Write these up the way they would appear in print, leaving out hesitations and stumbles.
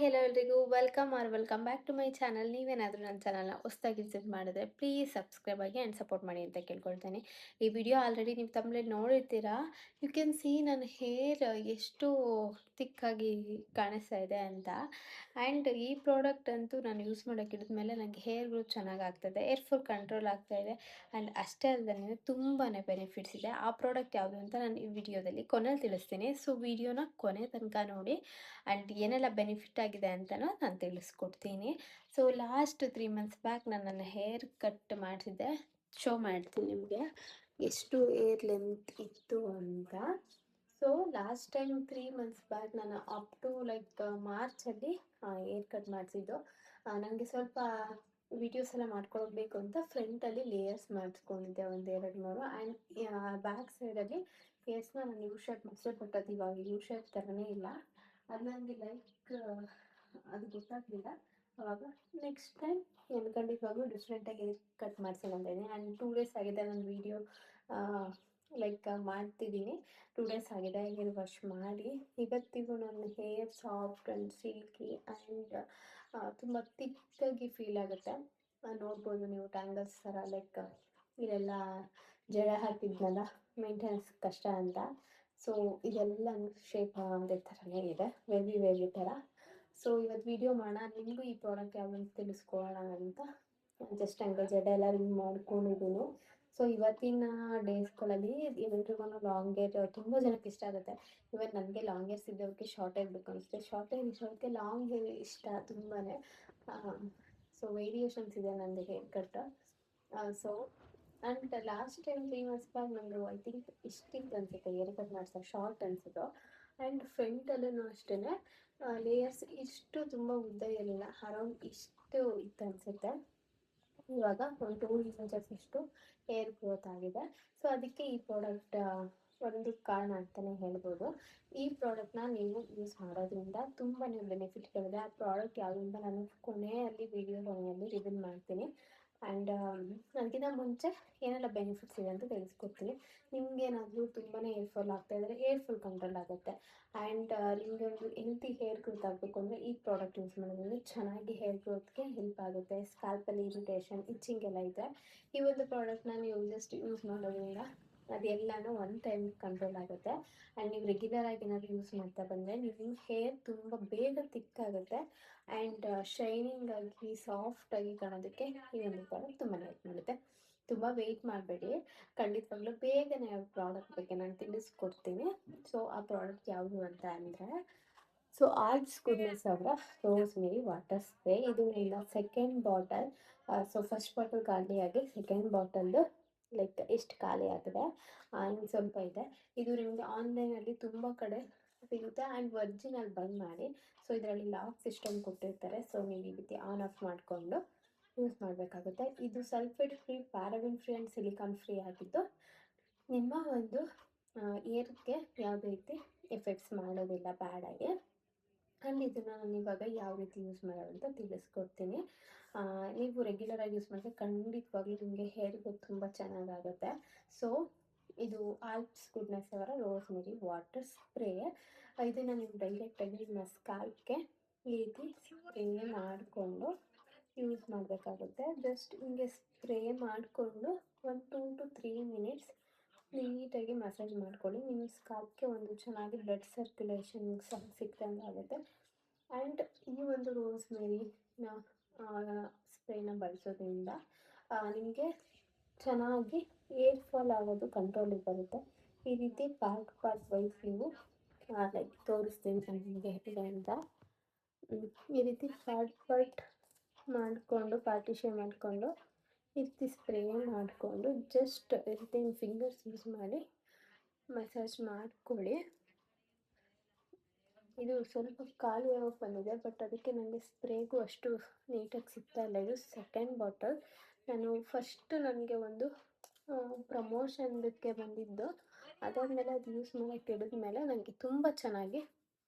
Hello ಎಲ್ರಿಗೂ welcome back to my channel. ನೀವೇನಾದರೂ ನನ್ನ ಚಾನಲ್ನ ಹೊಸದಾಗಿ ವಿಸಿಟ್ ಮಾಡಿದ್ರೆ ಪ್ಲೀಸ್ ಸಬ್ಸ್ಕ್ರೈಬ್ ಆಗಿ ಆ್ಯಂಡ್ ಸಪೋರ್ಟ್ ಮಾಡಿ ಅಂತ ಕೇಳ್ಕೊಳ್ತೇನೆ. ಈ ವಿಡಿಯೋ ಆಲ್ರೆಡಿ ನೀವು ತಮ್ಮಲ್ಲಿ ನೋಡಿರ್ತೀರಾ. ಯು ಕ್ಯಾನ್ ಸಿ ನನ್ನ ಹೇರ್ ಎಷ್ಟು ತಿಕ್ಕಾಗಿ ಕಾಣಿಸ್ತಾ ಇದೆ ಅಂತ. ಆ್ಯಂಡ್ ಈ ಪ್ರಾಡಕ್ಟ್ ಅಂತೂ ನಾನು ಯೂಸ್ ಮಾಡೋಕ್ಕೆ ಹಿಡಿದ್ಮೇಲೆ ನನಗೆ ಹೇರ್ ಗ್ರೋತ್ ಚೆನ್ನಾಗಿ ಆಗ್ತಾಯಿದೆ, ಏರ್ ಫಾಲ್ ಕಂಟ್ರೋಲ್ ಆಗ್ತಾಯಿದೆ. ಆ್ಯಂಡ್ ಅಷ್ಟೇ ಅಲ್ಲದೆ ತುಂಬಾ ಬೆನಿಫಿಟ್ಸ್ ಇದೆ. ಆ ಪ್ರಾಡಕ್ಟ್ ಯಾವುದು ಅಂತ ನಾನು ಈ ವಿಡಿಯೋದಲ್ಲಿ ಕೊನೆಯಲ್ಲಿ ತಿಳಿಸ್ತೀನಿ. ಸೊ ವಿಡಿಯೋನ ಕೊನೆ ತನಕ ನೋಡಿ ಆ್ಯಂಡ್ ಏನೆಲ್ಲ ಬೆನಿಫಿಟ್ ಆಗಿದೆ ಅಂತಲೂ ನಾನು ತಿಳಿಸ್ಕೊಡ್ತೀನಿ. ಸೊ ಲಾಸ್ಟ್ 3 ಮಂತ್ಸ್ ಬ್ಯಾಕ್ ನಾನು ನನ್ನ ಹೇರ್ ಕಟ್ ಮಾಡಿಸಿದ್ದೆ. ಶೋ ಮಾಡ್ತೀನಿ ನಿಮಗೆ ಎಷ್ಟು ಏರ್ ಲೆಂತ್ ಇತ್ತು ಅಂತ. So last time 3 months back ನಾನು ಅಪ್ ಟು ಮಾರ್ಚಲ್ಲಿ ಏರ್ ಕಟ್ ಮಾಡಿಸಿದ್ದು. ನನಗೆ ಸ್ವಲ್ಪ ವಿಡಿಯೋಸ್ ಎಲ್ಲ ಮಾಡ್ಕೊಳ್ಬೇಕು ಅಂತ ಫ್ರಂಟಲ್ಲಿ ಲೇಯರ್ಸ್ ಮಾಡಿಸ್ಕೊಂಡಿದ್ದೆ ಒಂದು 2-3. ಆ್ಯಂಡ್ ಬ್ಯಾಕ್ ಸೈಡಲ್ಲಿ ಫೇಸ್ನ ನಾನು ಯೂ ಶೇಪ್ ಮಾಡಿಸಿದೆ. ಬಟ್ ಅದು ಇವಾಗ ಯೂ ಶೇಪ್ ಥರನೇ ಇಲ್ಲ. ಅದು ನನಗೆ ಅದು ಗೊತ್ತಾಗಲಿಲ್ಲ ಅವಾಗ. ನೆಕ್ಸ್ಟ್ ಟೈಮ್ ನಾನು ಖಂಡಿತವಾಗ್ಲೂ ಡಿಫ್ರೆಂಟಾಗಿ ಕಟ್ ಮಾಡಿಸೋಣ ಅಂತ ಇದ್ದೀನಿ. ಆ್ಯಂಡ್ 2 ಡೇಸ್ ಆಗಿದೆ ನಾನು ವೀಡಿಯೋ ಮಾಡ್ತಿದ್ದೀನಿ. 2 ಡೇಸ್ ಆಗಿದೆ ಹೇರ್ ವಾಶ್ ಮಾಡಿ. ಇವತ್ತಿಗೂ ನನ್ನ hair soft and silky and ತುಂಬ ತಿಕ್ಕಾಗಿ ಫೀಲ್ ಆಗುತ್ತೆ. ನೋಡ್ಬೋದು ನೀವು ಟ್ಯಾಂಗಲ್ಸ್ ಥರ ಇಲ್ಲೆಲ್ಲ ಜಡ ಹಾಕಿದ್ನಲ್ಲ, ಮೇಂಟೆನೆನ್ಸ್ ಕಷ್ಟ ಅಂತ. ಸೊ ಇದೆಲ್ಲ ಶೇಪ್ ಒಂದೇ ಥರನೇ ಇದೆ, ವೇವಿ ಥರ. ಸೊ ಇವತ್ತು ವಿಡಿಯೋ ಮಾಡೋಣ, ನಿಮಗೂ ಈ ಪ್ರಾಡಕ್ಟ್ ಯಾವುದು ತಿಳಿಸ್ಕೊಳ್ಳೋಣ ಅಂತ ಜಸ್ಟ್ ಹಂಗೆ ಜಡ ಎಲ್ಲ ರಿಮೂವ್ ಮಾಡ್ಕೊಂಡಿದ್ದೀನಿ. ಸೊ ಇವತ್ತಿನ ಡೇಸ್ಗಳಲ್ಲಿ ಎಲ್ರಿಗೂ ಲಾಂಗ್ ಹೇರ್ ತುಂಬ ಜನಕ್ಕೆ ಇಷ್ಟ ಆಗುತ್ತೆ. ಇವನ್ ನನಗೆ ಲಾಂಗ್ ಹೇರ್ಸ್ ಇದ್ದವ್ರಿಗೆ ಶಾರ್ಟ್ ಹೇರ್ ಬೇಕು ಅನಿಸುತ್ತೆ, ಶಾರ್ಟ್ ಹೇರ್ ಇರೋರಿಗೆ ಲಾಂಗ್ ಹೇರ್ ಇಷ್ಟ ತುಂಬಾ. ಸೊ ವೇರಿಯೇಷನ್ಸ್ ಇದೆ ನಂದು hair cut. So and last time 3 months back ನನಗೆ ಐ ಥಿಂಕ್ ಇಷ್ಟಿತ್ತು ಅನಿಸುತ್ತೆ ಹೇರ್ ಕಟ್ ಮಾಡಿಸಿದಾಗ, ಶಾರ್ಟ್ ಅನಿಸಿದ್ದು. ಆ್ಯಂಡ್ ಫ್ರಂಟಲ್ಲೂ ಅಷ್ಟೇ ಲೇಯರ್ಸ್ ಇಷ್ಟು ತುಂಬ ಉದ್ದ ಇರಲಿಲ್ಲ, ಅರೌಂಡ್ ಇಷ್ಟು ಇತ್ತು ಅನಿಸುತ್ತೆ. ಇವಾಗ ಒಂದು 2 ಇಂಚಸ್ ಇಷ್ಟು ಹೇರ್ ಗ್ರೋತ್ ಆಗಿದೆ. ಸೊ ಅದಕ್ಕೆ ಈ ಪ್ರಾಡಕ್ಟ್ ಒಂದು ಕಾರಣ ಅಂತಲೇ ಹೇಳ್ಬೋದು. ಈ ಪ್ರಾಡಕ್ಟ್ನ ನೀವು ಯೂಸ್ ಮಾಡೋದ್ರಿಂದ ತುಂಬಾ ಬೆನಿಫಿಟ್ಗಳಿದೆ. ಆ ಪ್ರಾಡಕ್ಟ್ ಯಾವುದು ಅಂತ ನಾನು ವಿಡಿಯೋ ಕೊನೆಯಲ್ಲಿ ರಿವೀಲ್ ಮಾಡ್ತೀನಿ. ಆ್ಯಂಡ್ ಅದಕ್ಕಿಂತ ಮುಂಚೆ ಏನೆಲ್ಲ ಬೆನಿಫಿಟ್ಸ್ ಇದೆ ಅಂತ ತಿಳಿಸ್ಕೊಡ್ತೀನಿ. ನಿಮಗೇನಾದರೂ ತುಂಬಾ ಏರ್ ಫಾಲ್ ಆಗ್ತಾಯಿದ್ರೆ ಏರ್ ಫಾಲ್ ಕಂಟ್ರೋಲ್ ಆಗುತ್ತೆ. ಆ್ಯಂಡ್ ನಿಮಗೆ ಒಂದು ಹೆಲ್ತಿ ಹೇರ್ ಗ್ರೋತ್ ಆಗಬೇಕು ಅಂದರೆ ಈ ಪ್ರಾಡಕ್ಟ್ ಯೂಸ್ ಮಾಡೋದ್ರಿಂದ ಚೆನ್ನಾಗಿ ಹೇರ್ ಗ್ರೋತ್ಗೆ ಹೆಲ್ಪ್ ಆಗುತ್ತೆ. ಸ್ಕ್ಯಾಲ್ಪಲ್ಲಿ ಇರಿಟೇಷನ್, ಇಚ್ಚಿಂಗ್ ಎಲ್ಲ ಇದ್ದರೆ ಈ ಒಂದು ಪ್ರಾಡಕ್ಟ್ನ ನೀವು ಜಸ್ಟ್ ಯೂಸ್ ಮಾಡೋದ್ರಿಂದ ಅದೆಲ್ಲನೂ ಒನ್ ಟೈಮ್ ಕಂಟ್ರೋಲ್ ಆಗುತ್ತೆ. ಆ್ಯಂಡ್ ನೀವು ರೆಗ್ಯುಲರ್ ಆಗಿ ಏನಾದರೂ ಯೂಸ್ ಮಾಡ್ತಾ ಬಂದರೆ ನಿಮ್ಮ ಹೇರ್ ತುಂಬ ಬೇಗ ತಿಕ್ಕಾಗುತ್ತೆ. ಆ್ಯಂಡ್ ಶೈನಿಂಗ್ ಆಗಿ ಸಾಫ್ಟಾಗಿ ಕಾಣೋದಕ್ಕೆ ಈ ಒಂದು ಪ್ರಾಡಕ್ಟ್ ತುಂಬಾ ಹೆಲ್ಪ್ ಮಾಡುತ್ತೆ. ತುಂಬ ವೆಯ್ಟ್ ಮಾಡಬೇಡಿ, ಖಂಡಿತವಾಗ್ಲೂ ಬೇಗನೆ ಆ ಪ್ರಾಡಕ್ಟ್ ಬಗ್ಗೆ ನಾನು ತಿಳಿಸ್ಕೊಡ್ತೀನಿ. ಸೊ ಆ ಪ್ರಾಡಕ್ಟ್ ಯಾವುದು ಅಂತ ಅಂದರೆ ಸೊ ಆರ್ಟ್ಸ್ ಗುಡ್ನೆಸ್ ಅವರ ರೋಸ್ಮೇರಿ ವಾಟರ್ ಸ್ಪ್ರೇ. ಇದು ನನ್ನ second bottle. So first bottle ಖಾಲಿಯಾಗಿ ಸೆಕೆಂಡ್ ಬಾಟಲ್ದು ಎಷ್ಟು ಖಾಲಿ ಆಗಿದೆ, ಇನ್ನು ಸ್ವಲ್ಪ ಇದೆ. ಇದು ನಿಮಗೆ ಆನ್ಲೈನಲ್ಲಿ ತುಂಬ ಕಡೆ ಸಿಗುತ್ತೆ. ಆ್ಯಂಡ್ ಒರಿಜಿನಲ್ ಬೈ ಮಾಡಿ. ಸೊ ಇದರಲ್ಲಿ ಲಾಕ್ ಸಿಸ್ಟಮ್ ಕೊಟ್ಟಿರ್ತಾರೆ. ಸೊ ನೀವು ಈ ರೀತಿ ಆನ್ ಆಫ್ ಮಾಡಿಕೊಂಡು ಯೂಸ್ ಮಾಡಬೇಕಾಗುತ್ತೆ. ಇದು sulphate free, paraben free and silicon free ಆಗಿದ್ದು ನಿಮ್ಮ ಒಂದು ಏರ್ಗೆ ಯಾವುದೇ ರೀತಿ ಎಫೆಕ್ಟ್ಸ್ ಮಾಡೋದಿಲ್ಲ ಬ್ಯಾಡಾಗಿ. ಆ್ಯಂಡ್ ಇದನ್ನು ನಾನು ಇವಾಗ ಯಾವ ರೀತಿ ಯೂಸ್ ಮಾಡೋದು ಅಂತ ತಿಳಿಸ್ಕೊಡ್ತೀನಿ. ನೀವು ರೆಗ್ಯುಲರಾಗಿ ಯೂಸ್ ಮಾಡಿದ್ರೆ ಖಂಡಿತವಾಗ್ಲೂ ನಿಮಗೆ ಹೇರ್ ಗ್ರೋತ್ ತುಂಬ ಚೆನ್ನಾಗಾಗುತ್ತೆ. ಸೊ ಇದು ಆಲ್ಪ್ಸ್ ಗುಡ್ನೆಸ್ ಅವರ ರೋಸ್ಮೇರಿ ವಾಟರ್ ಸ್ಪ್ರೇ. ಇದನ್ನು ನೀವು ಡೈರೆಕ್ಟಾಗಿ ನಿಮ್ಮ ಸ್ಕ್ಯಾಲ್ಪ್ಗೆ ಈ ರೀತಿ ಸ್ಪ್ರೇ ಮಾಡಿಕೊಂಡು ಯೂಸ್ ಮಾಡಬೇಕಾಗುತ್ತೆ. ಜಸ್ಟ್ ಹಿಂಗೆ ಸ್ಪ್ರೇ ಮಾಡಿಕೊಂಡು ಒಂದು 2 to 3 ಮಿನಿಟ್ಸ್ ನೀಟಾಗಿ ಮಸಾಜ್ ಮಾಡ್ಕೊಳ್ಳಿ. ನಿಮ್ಮ ಸ್ಕಾಲ್ಪ್ಗೆ ಒಂದು ಚೆನ್ನಾಗಿ ಬ್ಲಡ್ ಸರ್ಕ್ಯುಲೇಷನ್ ಸಿಕ್ದಂಗೆ ಆಗುತ್ತೆ. ಆ್ಯಂಡ್ ಈ ಒಂದು ರೋಸ್ಮೇರಿನ ಸ್ಪ್ರೇನ ಬಳಸೋದ್ರಿಂದ ನಿಮಗೆ ಚೆನ್ನಾಗಿ ಏರ್ ಫಾಲ್ ಆಗೋದು ಕಂಟ್ರೋಲಿಗೆ ಬರುತ್ತೆ. ಈ ರೀತಿ ಪಾರ್ಟ್ ವೈಸ್ ನೀವು ತೋರಿಸ್ತೀನಿ ನಾನು ನಿಮಗೆ ಹೇಗೆ ಅಂತ. ಈ ರೀತಿ ಪಾರ್ಟ್ ಮಾಡಿಕೊಂಡು ಪಾರ್ಟಿಷನ್ ಮಾಡಿಕೊಂಡು ಈ ರೀತಿ ಸ್ಪ್ರೇ ಮಾಡಿಕೊಂಡು ಜಸ್ಟ್ ಈ ರೀತಿ ಫಿಂಗರ್ಸ್ ಯೂಸ್ ಮಾಡಿ ಮಸಾಜ್ ಮಾಡ್ಕೊಳ್ಳಿ. ಇದು ಸ್ವಲ್ಪ ಖಾಲಿ ಆಗೋಗಿ ಬಂದಿದೆ, ಬಟ್ ಅದಕ್ಕೆ ನನಗೆ ಸ್ಪ್ರೇಗೂ ಅಷ್ಟು ನೀಟಾಗಿ ಸಿಗ್ತಾ ಇಲ್ಲ. ಇದು ಸೆಕೆಂಡ್ ಬಾಟಲ್. ನಾನು ಫಸ್ಟ್ ನನಗೆ ಒಂದು ಪ್ರಮೋಷನ್ಗೆ ಬಂದಿದ್ದು, ಅದಾದಮೇಲೆ ಅದು ಯೂಸ್ ಮಾಡೋಕ್ಕೆ ಹಿಡಿದ್ಮೇಲೆ ನನಗೆ ತುಂಬ ಚೆನ್ನಾಗಿ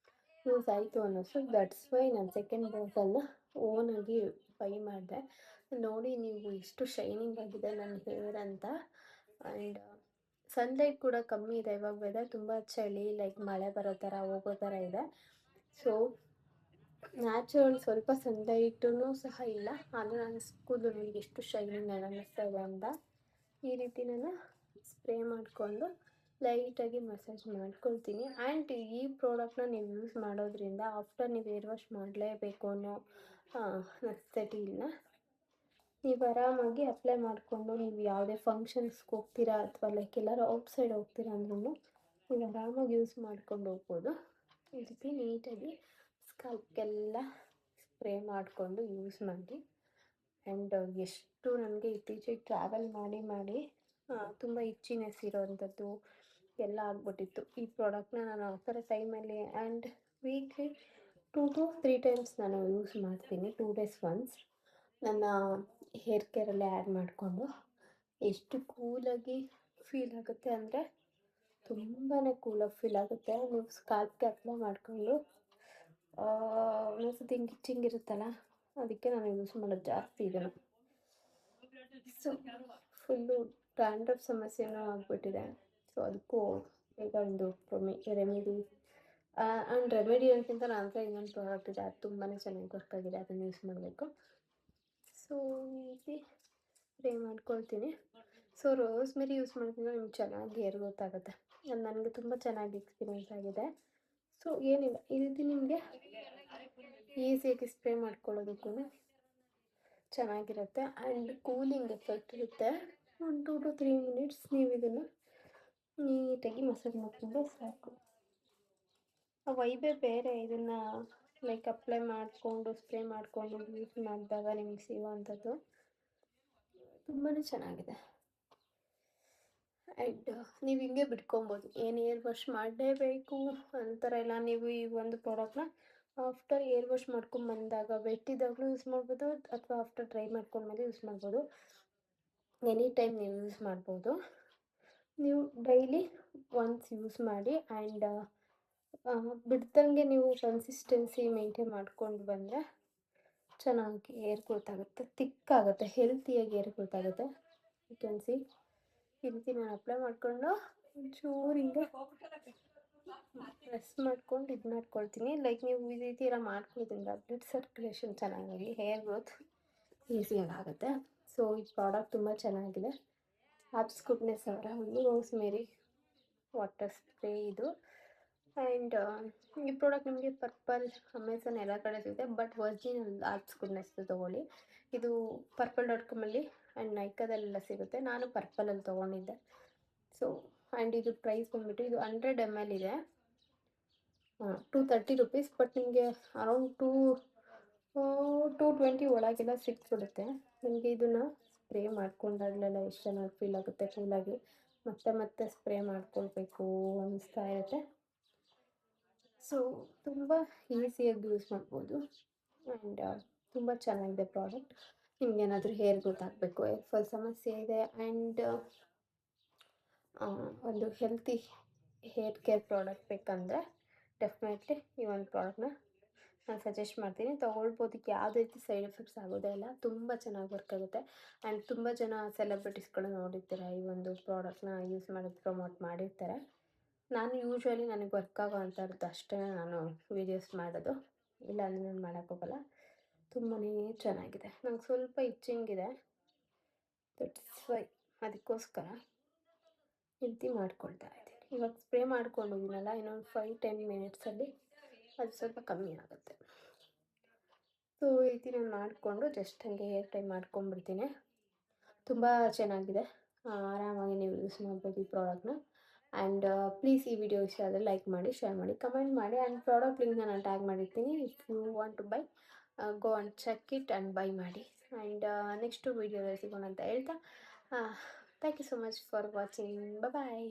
ಯೂಸ್ ಆಯಿತು ಅನ್ನಿಸ್ತು. ದಟ್ಸ್ ವೈ ನಾನು ಸೆಕೆಂಡ್ ಬಾಟಲ್ನ ಓನಾಗಿ ಬೈ ಮಾಡಿದೆ. ನೋಡಿ ನೀವು ಎಷ್ಟು ಶೈನಿಂಗ್ ಆಗಿದೆ ನನ್ನ ಹೇರ್ ಅಂತ. ಆ್ಯಂಡ್ ಸನ್ಲೈಟ್ ಕೂಡ ಕಮ್ಮಿ ಇದೆ. ಇವಾಗ ವೆದರ್ ತುಂಬ ಚಳಿ, ಮಳೆ ಬರೋ ಥರ ಹೋಗೋ ಥರ ಇದೆ. ಸೊ ನ್ಯಾಚುರಲ್ ಸ್ವಲ್ಪ ಸನ್ಲೈಟೂ ಸಹ ಇಲ್ಲ, ಆದರೆ ನನ್ನ ಕೂದಲು ನನಗೆ ಎಷ್ಟು ಶೈನಿಂಗ್ ಅನ್ನಿಸ್ತಾ ಇದೆ ಅಂತ. ಈ ರೀತಿ ನಾನು ಸ್ಪ್ರೇ ಮಾಡಿಕೊಂಡು ಲೈಟಾಗಿ ಮಸಾಜ್ ಮಾಡ್ಕೊಳ್ತೀನಿ. ಆ್ಯಂಡ್ ಈ ಪ್ರಾಡಕ್ಟ್ನ ನೀವು ಯೂಸ್ ಮಾಡೋದ್ರಿಂದ ಆಫ್ಟರ್ ನೀವು ಏರ್ ವಾಶ್ ಮಾಡಲೇಬೇಕು ಅನ್ನೋ ನೆಸೆಸಿಟಿ ಇಲ್ಲ. ನೀವು ಆರಾಮಾಗಿ ಅಪ್ಲೈ ಮಾಡಿಕೊಂಡು ನೀವು ಯಾವುದೇ ಫಂಕ್ಷನ್ಸ್ಗೆ ಹೋಗ್ತೀರಾ ಅಥವಾ ಲೈಕ್ ಎಲ್ಲರೂ ಔಟ್ಸೈಡ್ ಹೋಗ್ತೀರಾ ಅಂದ್ರೂ ನೀವು ಆರಾಮಾಗಿ ಯೂಸ್ ಮಾಡ್ಕೊಂಡು ಹೋಗ್ಬೋದು. ಈ ರೀತಿ ನೀಟಾಗಿ ಸ್ಕಲ್ಪ್ಗೆಲ್ಲ ಸ್ಪ್ರೇ ಮಾಡಿಕೊಂಡು ಯೂಸ್ ಮಾಡಿ. ಆ್ಯಂಡ್ ಎಷ್ಟು ನನಗೆ ಇತ್ತೀಚೆಗೆ ಟ್ರಾವೆಲ್ ಮಾಡಿ ತುಂಬ ಇಚ್ಚಿನೆಸ್ ಇರೋವಂಥದ್ದು ಎಲ್ಲ ಆಗ್ಬಿಟ್ಟಿತ್ತು. ಈ ಪ್ರಾಡಕ್ಟ್ನ ನಾನು ಆ ಥರ ಟೈಮಲ್ಲಿ ಆ್ಯಂಡ್ ವೀಕ್ಲಿ 2 to 3 ಟೈಮ್ಸ್ ನಾನು ಯೂಸ್ ಮಾಡ್ತೀನಿ, 2 days ಒನ್ಸ್ ನನ್ನ ಹೇರ್ ಕೇರಲ್ಲೇ ಆ್ಯಡ್ ಮಾಡಿಕೊಂಡು. ಎಷ್ಟು ಕೂಲಾಗಿ ಫೀಲ್ ಆಗುತ್ತೆ ಅಂದರೆ ತುಂಬಾ ಕೂಲಾಗಿ ಫೀಲ್ ಆಗುತ್ತೆ. ನೀವು ಸ್ಕಾಲ್ಪ್ಗೆ ಅಪ್ಲೈ ಮಾಡಿಕೊಂಡು ಒಂದೊಂದ್ಸತಿ ಹಿಂಗೆ ಇಚ್ಚಿಂಗ್ ಇರುತ್ತಲ್ಲ, ಅದಕ್ಕೆ ನಾನು ಯೂಸ್ ಮಾಡೋದು ಜಾಸ್ತಿ ಇದನ್ನು. ಸೊ ಫುಲ್ಲು ಡ್ಯಾಂಡ್ರಫ್ ಸಮಸ್ಯೆನೂ ಆಗಿಬಿಟ್ಟಿದೆ. ಸೊ ಅದಕ್ಕೂ ಈಗ ಒಂದು ರೆಮಿಡಿ ಆ್ಯಂಡ್ ರೆಮಿಡಿ ಅಂತಿಂತ ನನ್ನ ಹತ್ರ ಇನ್ನೊಂದು ಪ್ರಾಡಕ್ಟ್ ಇದೆ, ಅದು ತುಂಬಾ ಚೆನ್ನಾಗಿ ವರ್ಕ್ ಆಗಿದೆ, ಅದನ್ನು ಯೂಸ್ ಮಾಡಬೇಕು. ಸೊ ಈ ರೀತಿ ಸ್ಪ್ರೇ ಮಾಡ್ಕೊಳ್ತೀನಿ. ಸೊ ರೋಸ್ಮೆರಿ ಯೂಸ್ ಮಾಡೋದ್ರಿಂದ ನಿಮ್ಗೆ ಚೆನ್ನಾಗಿ ಹೇರ್ ಗ್ರೋತ್ ಆಗುತ್ತೆ. ಅದು ನನಗೆ ತುಂಬ ಚೆನ್ನಾಗಿ ಎಕ್ಸ್ಪೀರಿಯೆನ್ಸ್ ಆಗಿದೆ. ಸೊ ಏನಿಲ್ಲ, ಈ ರೀತಿ ನಿಮಗೆ ಈಸಿಯಾಗಿ ಸ್ಪ್ರೇ ಮಾಡ್ಕೊಳ್ಳೋದಕ್ಕೂ ಚೆನ್ನಾಗಿರುತ್ತೆ ಆ್ಯಂಡ್ ಕೂಲಿಂಗ್ ಎಫೆಕ್ಟ್ ಇರುತ್ತೆ. ಒಂದು 2 to 3 ಮಿನಿಟ್ಸ್ ನೀವು ಇದನ್ನು ನೀಟಾಗಿ ಮಸಾಜ್ ಮಾಡಿಕೊಂಡ್ರೆ ಸಾಕು. ಆ ವೈಬೇ ಬೇರೆ. ಇದನ್ನು ಲೈಕ್ ಅಪ್ಲೈ ಮಾಡಿಕೊಂಡು ಸ್ಪ್ರೇ ಮಾಡಿಕೊಂಡು ಯೂಸ್ ಮಾಡಿದಾಗ ನಿಮ್ಗೆ ಸಿಗುವಂಥದ್ದು ತುಂಬಾ ಚೆನ್ನಾಗಿದೆ. ಆ್ಯಂಡ್ ನೀವು ಹಿಂಗೆ ಬಿಟ್ಕೊಬೋದು, ಏನು ಏರ್ ವಾಶ್ ಮಾಡಲೇಬೇಕು ಅಂತರ ಎಲ್ಲ. ನೀವು ಈ ಒಂದು ಪ್ರಾಡಕ್ಟ್ನ ಆಫ್ಟರ್ ಏರ್ ವಾಶ್ ಮಾಡ್ಕೊಂಡ್ಬಂದಾಗ ವೆಟ್ಟಿದಾಗಲೂ ಯೂಸ್ ಮಾಡ್ಬೋದು ಅಥವಾ ಆಫ್ಟರ್ ಡ್ರೈ ಮಾಡ್ಕೊಂಡ್ಮೇಲೆ ಯೂಸ್ ಮಾಡ್ಬೋದು. ಎನಿ ಟೈಮ್ ನೀವು ಯೂಸ್ ಮಾಡ್ಬೋದು. ನೀವು ಡೈಲಿ ಒನ್ಸ್ ಯೂಸ್ ಮಾಡಿ ಆ್ಯಂಡ್ ಬಿಡ್ದಂಗೆ ನೀವು ಕನ್ಸಿಸ್ಟೆನ್ಸಿ ಮೇಂಟೈನ್ ಮಾಡ್ಕೊಂಡು ಬಂದರೆ ಚೆನ್ನಾಗಿ ಏರ್ ಗ್ರೋತ್ ಆಗುತ್ತೆ, ತಿಕ್ಕಾಗುತ್ತೆ, ಹೆಲ್ತಿಯಾಗಿ ಏರ್ ಗ್ರೋತ್ ಆಗುತ್ತೆ. ಯು ಕ್ಯಾನ್ ಸಿ ಈ ರೀತಿ ನಾನು ಅಪ್ಲೈ ಮಾಡಿಕೊಂಡು ಒಂಚೂರು ಹಿಂಗೆ ಪ್ರೆಸ್ ಮಾಡ್ಕೊಂಡು ಇದು ಮಾಡ್ಕೊಳ್ತೀನಿ. ಲೈಕ್ ನೀವು ಈ ರೀತಿ ಎಲ್ಲ ಮಾಡ್ಕೊಳ್ಳೋದ್ರಿಂದ ಬ್ಲಡ್ ಸರ್ಕ್ಯುಲೇಷನ್ ಚೆನ್ನಾಗಿ ಹೇರ್ ಗ್ರೋತ್ ಈಸಿಯಾಗಿ ಆಗುತ್ತೆ. ಸೊ ಈ ಪ್ರಾಡಕ್ಟ್ ತುಂಬ ಚೆನ್ನಾಗಿದೆ. ಆಬ್ಸ್ ಗುಡ್ನೆಸ್ ಅವರ ಒಂದು ರೋಸ್ಮೇರಿ ವಾಟರ್ ಸ್ಪ್ರೇ ಇದು. ಆ್ಯಂಡ್ ಈ ಪ್ರಾಡಕ್ಟ್ ನಿಮಗೆ ಪರ್ಪಲ್, ಅಮೆಝಾನ್ ಎಲ್ಲ ಕಡೆ ಸಿಗುತ್ತೆ, ಬಟ್ ಒರಿಜಿನಲ್ ಆಬ್ಸ್ ಗುಡ್ನೆಸ್ ತೊಗೊಳ್ಳಿ. ಇದು purplle.com ಆ್ಯಂಡ್ ನೈಕಾದಲ್ಲೆಲ್ಲ ಸಿಗುತ್ತೆ. ನಾನು ಪರ್ಪಲಲ್ಲಿ ತೊಗೊಂಡಿದ್ದೆ. ಸೊ ಆ್ಯಂಡ್ ಇದು ಪ್ರೈಸ್ ಬಂದುಬಿಟ್ಟು ಇದು 100 ml ಇದೆ, 230 rupees. ಬಟ್ ನಿಮಗೆ ಅರೌಂಡ್ 220 ಒಳಗೆಲ್ಲ ಸಿಕ್ಬಿಡುತ್ತೆ. ನಿಮಗೆ ಇದನ್ನು ಸ್ಪ್ರೇ ಮಾಡ್ಕೊಂಡಾಗಲೆಲ್ಲ ಎಷ್ಟು ಚೆನ್ನಾಗಿ ಫೀಲ್ ಆಗುತ್ತೆ, ಕೂಲಾಗಿ ಮತ್ತೆ ಸ್ಪ್ರೇ ಮಾಡ್ಕೊಳ್ಬೇಕು ಅನ್ನಿಸ್ತಾ ಇರುತ್ತೆ. ಸೊ ತುಂಬ ಈಸಿಯಾಗಿ ಯೂಸ್ ಮಾಡ್ಬೋದು ಆ್ಯಂಡ್ ತುಂಬ ಚೆನ್ನಾಗಿದೆ ಪ್ರಾಡಕ್ಟ್. ನಿಮ್ಗೇನಾದರೂ ಹೇರ್ ಗ್ರೋತ್ ಆಗಬೇಕು, ಹೇರ್ ಫಾಲ್ ಸಮಸ್ಯೆ ಇದೆ ಆ್ಯಂಡ್ ಒಂದು ಹೆಲ್ತಿ ಹೇರ್ ಕೇರ್ ಪ್ರಾಡಕ್ಟ್ ಬೇಕಂದರೆ ಡೆಫಿನೆಟ್ಲಿ ಈ ಒಂದು ಪ್ರಾಡಕ್ಟ್ನ ನಾನು ಸಜೆಸ್ಟ್ ಮಾಡ್ತೀನಿ. ತೊಗೊಳ್ಬೋದಕ್ಕೆ ಯಾವುದೇ ರೀತಿ ಸೈಡ್ ಎಫೆಕ್ಟ್ಸ್ ಆಗೋದೇ ಇಲ್ಲ, ತುಂಬ ಚೆನ್ನಾಗಿ ವರ್ಕ್ ಆಗುತ್ತೆ. ಆ್ಯಂಡ್ ತುಂಬ ಜನ ಸೆಲೆಬ್ರಿಟೀಸ್ಗಳು ನೋಡಿರ್ತಾರೆ ಈ ಒಂದು ಪ್ರಾಡಕ್ಟ್ನ ಯೂಸ್ ಮಾಡೋದು, ಪ್ರಮೋಟ್ ಮಾಡಿರ್ತಾರೆ. ನಾನು ಯೂಶ್ವಲಿ ನನಗೆ ವರ್ಕ್ ಆಗೋ ಅಂಥದ್ದು ಅಷ್ಟೇ ನಾನು ವೀಡಿಯೋಸ್ ಮಾಡೋದು, ಇಲ್ಲ ಅಂದರೆ ನಾನು ಮಾಡೋಕ್ಕೋಗಲ್ಲ. ತುಂಬಾ ಚೆನ್ನಾಗಿದೆ. ನಂಗೆ ಸ್ವಲ್ಪ ಇಚ್ಚಿಂಗ್ ಇದೆ, ದಟ್ಸ್ ವೈ, ಅದಕ್ಕೋಸ್ಕರ ಈ ರೀತಿ ಮಾಡ್ಕೊಳ್ತಾ ಇದ್ದೀನಿ. ಇವಾಗ ಸ್ಪ್ರೇ ಮಾಡ್ಕೊಂಡಿದ್ದೀನಲ್ಲ, ಇನ್ನೊಂದು 5-10 ಮಿನಿಟ್ಸಲ್ಲಿ ಅದು ಸ್ವಲ್ಪ ಕಮ್ಮಿ ಆಗುತ್ತೆ. ಸೊ ಈ ರೀತಿ ನಾನು ಮಾಡಿಕೊಂಡು ಜಸ್ಟ್ ಹಾಗೆ ಹೇರ್ ಟೈ ಮಾಡ್ಕೊಂಡ್ಬಿಡ್ತೀನಿ. ತುಂಬ ಚೆನ್ನಾಗಿದೆ, ಆರಾಮಾಗಿ ನೀವು ಯೂಸ್ ಮಾಡ್ಬೋದು ಈ ಪ್ರಾಡಕ್ಟ್ನ. ಆ್ಯಂಡ್ ಪ್ಲೀಸ್ ಈ ವಿಡಿಯೋ ಇಷ್ಟ ಆದರೆ ಲೈಕ್ ಮಾಡಿ, ಶೇರ್ ಮಾಡಿ, ಕಮೆಂಟ್ ಮಾಡಿ. ಆ್ಯಂಡ್ ಪ್ರಾಡಕ್ಟ್ ಲಿಂಕ್ನ ನಾನು ಟ್ಯಾಗ್ ಮಾಡಿರ್ತೀನಿ. If you want to buy, go and check it and buy ಮಾಡಿ. ಆ್ಯಂಡ್ ನೆಕ್ಸ್ಟು ವೀಡಿಯೋದಲ್ಲಿ ಸಿಗೋಣ ಅಂತ ಹೇಳ್ತಾ, thank you so much for watching. Bye.